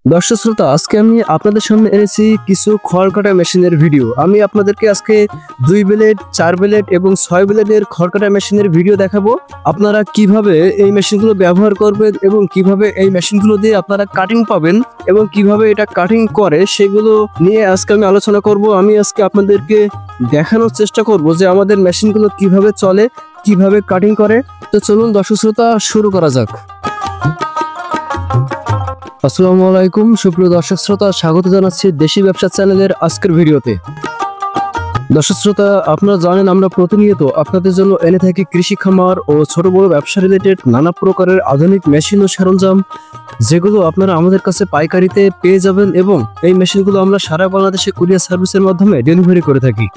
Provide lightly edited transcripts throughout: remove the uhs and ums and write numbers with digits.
দর্শক শ্রোতা, আজকে আমি আপনাদের সামনে এনেছি কিছু খড় কাটা মেশিনের ভিডিও। আমি আপনাদেরকে আজকে 2 ব্লেড, 4 ব্লেড এবং 6 ব্লেডের খড় কাটা মেশিনের ভিডিও দেখাবো। আপনারা কিভাবে এই মেশিনগুলো ব্যবহার করবেন এবং কিভাবে এই মেশিনগুলো দিয়ে আপনারা কাটিং পাবেন এবং কিভাবে এটা কাটিং করে সেগুলো নিয়ে আজকে আমি আলোচনা করব। আমি আজকে আপনাদেরকে দেখানোর চেষ্টা করব যে আমাদের মেশিনগুলো কিভাবে চলে, কিভাবে কাটিং করে। তো চলুন দর্শক শ্রোতা, শুরু করা যাক। আসসালামু আলাইকুম সুপ্রিয় দর্শক শ্রোতা, স্বাগত জানাচ্ছি দেশি ব্যবসা চ্যানেলের আজকের ভিডিওতে। দর্শক শ্রোতা, আপনারা জানেন আমরা প্রতিনিয়ত আপনাদের জন্য এনে থাকি কৃষি খামার ও ছোট বড় ব্যবসা রিলেটেড নানা প্রকারের আধুনিক মেশিন ও সরঞ্জাম, যেগুলো আপনারা আমাদের কাছে পাইকারিতে পেয়ে যাবেন এবং এই মেশিনগুলো আমরা সারা বাংলাদেশে কুরিয়ার সার্ভিসের মাধ্যমে ডেলিভারি করে থাকি।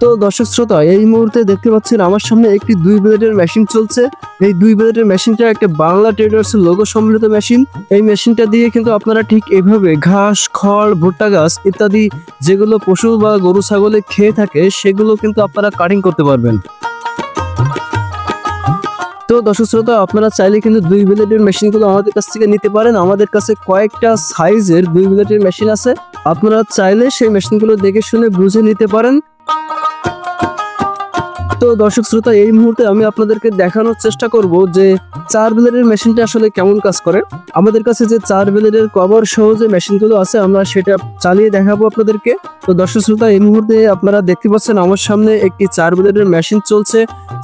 তো দর্শক শ্রোতা, এই মুহূর্তে দেখতে পাচ্ছেন আমার সামনে একটি 2 ব্লেডের মেশিন চলছে। এই 2 ব্লেডের মেশিনটা একটা বাংলা ট্রেডার্স লোগো সম্বলিত মেশিন। এই মেশিনটা দিয়ে কিন্তু আপনারা ঠিক এইভাবে ঘাস, খড়, ভুট্টা গাছ ইত্যাদি যেগুলো পশু বা গরু ছাগলে খেয়ে থাকে সেগুলো কিন্তু আপনারা কাটিং করতে পারবেন। তো দর্শক শ্রোতা, আপনারা চাইলে কিন্তু 2 ব্লেডের মেশিনগুলো আমাদের কাছ থেকে নিতে পারেন। আমাদের কাছে কয়েকটা সাইজের 2 ব্লেডের মেশিন আছে, আপনারা চাইলে সেই মেশিনগুলো দেখে শুনে বুঝে নিতে পারেন। তো দর্শক শ্রোতা, এই মুহূর্তে আমি আপনাদেরকে দেখানোর চেষ্টা করব যে 4 ব্লেডের মেশিনটা আসলে কেমন কাজ করে। আমাদের কাছে যে 4 ব্লেডের কভার সহ যে মেশিনগুলো আছে আমরা সেটা চালিয়ে দেখাবো আপনাদেরকে। তো দর্শক শ্রোতা, এই মুহূর্তে আপনারা দেখতে পাচ্ছেন আমার সামনে একটি 4 ব্লেডের মেশিন চলছে।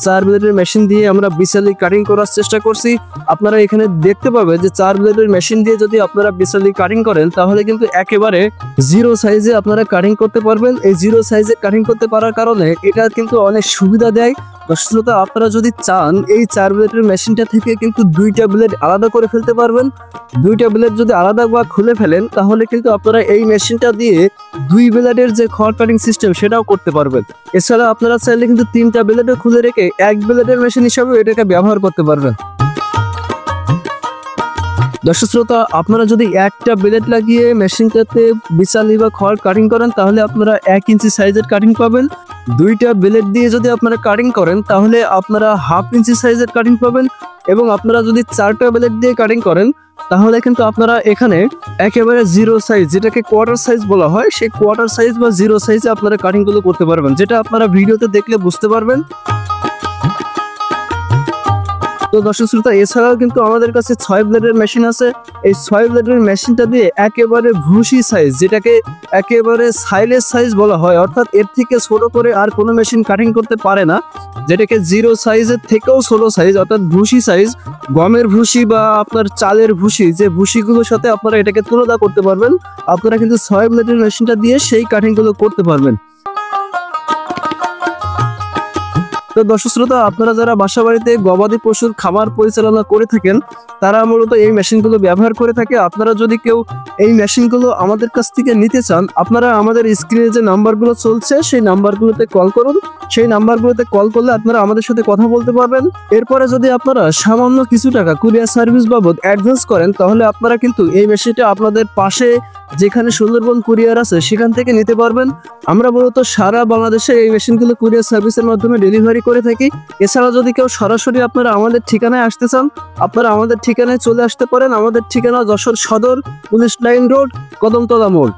4 ব্লেডের মেশিন দিয়ে আমরা বিসালি কাটিং করার চেষ্টা করছি। আপনারা এখানে দেখতে পাবেন যে 4 ব্লেডের মেশিন দিয়ে যদি আপনারা বিসালি কাটিং করেন তাহলে কিন্তু একেবারে 0 সাইজে আপনারা কাটিং করতে পারবেন। এই 0 সাইজে কাটিং করতে পারার কারণে এটা কিন্তু অনেক সুবিধা দেয়। দর্শক শ্রোতা, আপনারা যদি চান এই 4 ব্লেডের মেশিনটা থেকে কিন্তু 2টা ব্লেড আলাদা করে ফেলতে পারবেন। 2টা ব্লেড যদি আলাদা বা খুলে ফেলেন তাহলে কিন্তু আপনারা এই মেশিনটা দিয়ে 2 ব্লেডের যে খড় কাটিং সিস্টেম সেটাও করতে পারবেন। এছাড়া আপনারা চাইলে কিন্তু 3টা ব্লেডও খুলে রেখে 1 ব্লেডের মেশিন হিসাবে এটাকে ব্যবহার করতে পারবেন। দর্শক শ্রোতা, আপনারা যদি একটা ব্লেড লাগিয়ে মেশিনটাতে বিসালি বা খড় কাটিং করেন তাহলে আপনারা 1 ইঞ্চি সাইজের কাটিং পাবেন। 2টা ব্লেড দিয়ে যদি আপনারা কাটিং করেন তাহলে আপনারা 1/2 ইঞ্চি সাইজের কাটিং পাবেন। এবং আপনারা যদি 4টা ব্লেড দিয়ে কাটিং করেন তাহলে কিন্তু আপনারা এখানে একেবারে 0 সাইজ, যেটাকে কোয়ার্টার সাইজ বলা হয়, সেই কোয়ার্টার সাইজ বা 0 সাইজে আপনারা কাটিংগুলো করতে পারবেন, যেটা আপনারা ভিডিওতে দেখলে বুঝতে পারবেন। তো দর্শক শ্রোতা, এছাড়াও কিন্তু আমাদের কাছে 6 ব্লেডের মেশিন আছে। এই 6 ব্লেডের মেশিনটা দিয়ে একেবারে ভুসি সাইজ, যেটাকে একেবারে সাইলেজ সাইজ বলা হয়, অর্থাৎ এর থেকে ছোট করে আর কোনো মেশিন কাটিং করতে পারে না, যেটাকে 0 সাইজের থেকেও ছোট সাইজ অর্থাৎ ভুসি সাইজ, গমের ভুসি বা আপনার চালের ভুসি, যে ভুসিগুলোর সাথে আপনারা এটাকে তুলনা করতে পারবেন। আপনারা কিন্তু 6 ব্লেডের মেশিনটা দিয়ে সেই কাটিংগুলো করতে পারবেন। তো দর্শক শ্রোতা, আপনারা যারা বাসা বাড়িতে গবাদি পশুর খামার পরিচালনা করে থাকেন তারা মূলত এই মেশিনগুলো ব্যবহার করে থাকে। আপনারা যদি কেউ এই মেশিনগুলো আমাদের কাছ থেকে নিতে চান, আপনারা আমাদের স্ক্রিনে যে নাম্বারগুলো চলছে সেই নাম্বারগুলোতে কল করুন। সেই নাম্বারগুলোতে কল করলে আপনারা আমাদের সাথে কথা বলতে পারবেন। এরপরে যদি আপনারা সামান্য কিছু টাকা কুরিয়ার সার্ভিস বাবদ অ্যাডভান্স করেন তাহলে আপনারা কিন্তু এই মেশিনটা আপনাদের পাশে যেখানে সুন্দরবন কুরিয়ার আছে সেখান থেকে নিতে পারবেন। আমরা মূলত সারা বাংলাদেশে এই মেশিনগুলো কুরিয়ার সার্ভিসের মাধ্যমে ডেলিভারি করে থাকি। এছাড়া যদি কেউ সরাসরি আপনারা আমাদের ঠিকানায় আসতে চান, আপনারা আমাদের ঠিকানায় চলে আসতে পারেন। আমাদের ঠিকানা যশোর সদর, পুলিশ লাইন রোড, কদমতলা মোড়।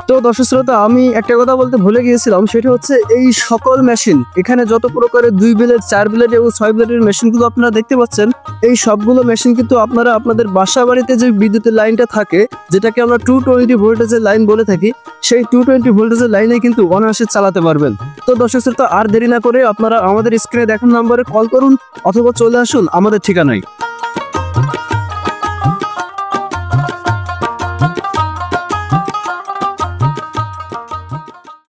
তো দর্শক শ্রোতা, আমি একটা কথা বলতে ভুলে গিয়েছিলাম, সেটা হচ্ছে এই সকল মেশিন, এখানে যত প্রকারের 2 ব্লেড, 4 ব্লেড এবং 6 ব্লেডের মেশিনগুলো আপনারা দেখতে পাচ্ছেন, এই সবগুলো মেশিন কিন্তু আপনারা আপনাদের বাসা বাড়িতে যে বিদ্যুতের লাইনটা থাকে, যেটাকে আমরা 220 ভোল্টেজের লাইন বলে থাকি, সেই 220 ভোল্টেজের লাইনে কিন্তু অনায়াসে চালাতে পারবেন। তো দর্শক শ্রোতা, আর দেরি না করে আপনারা আমাদের স্ক্রিনে দেখানো নম্বরে কল করুন অথবা চলে আসুন আমাদের ঠিকানায়।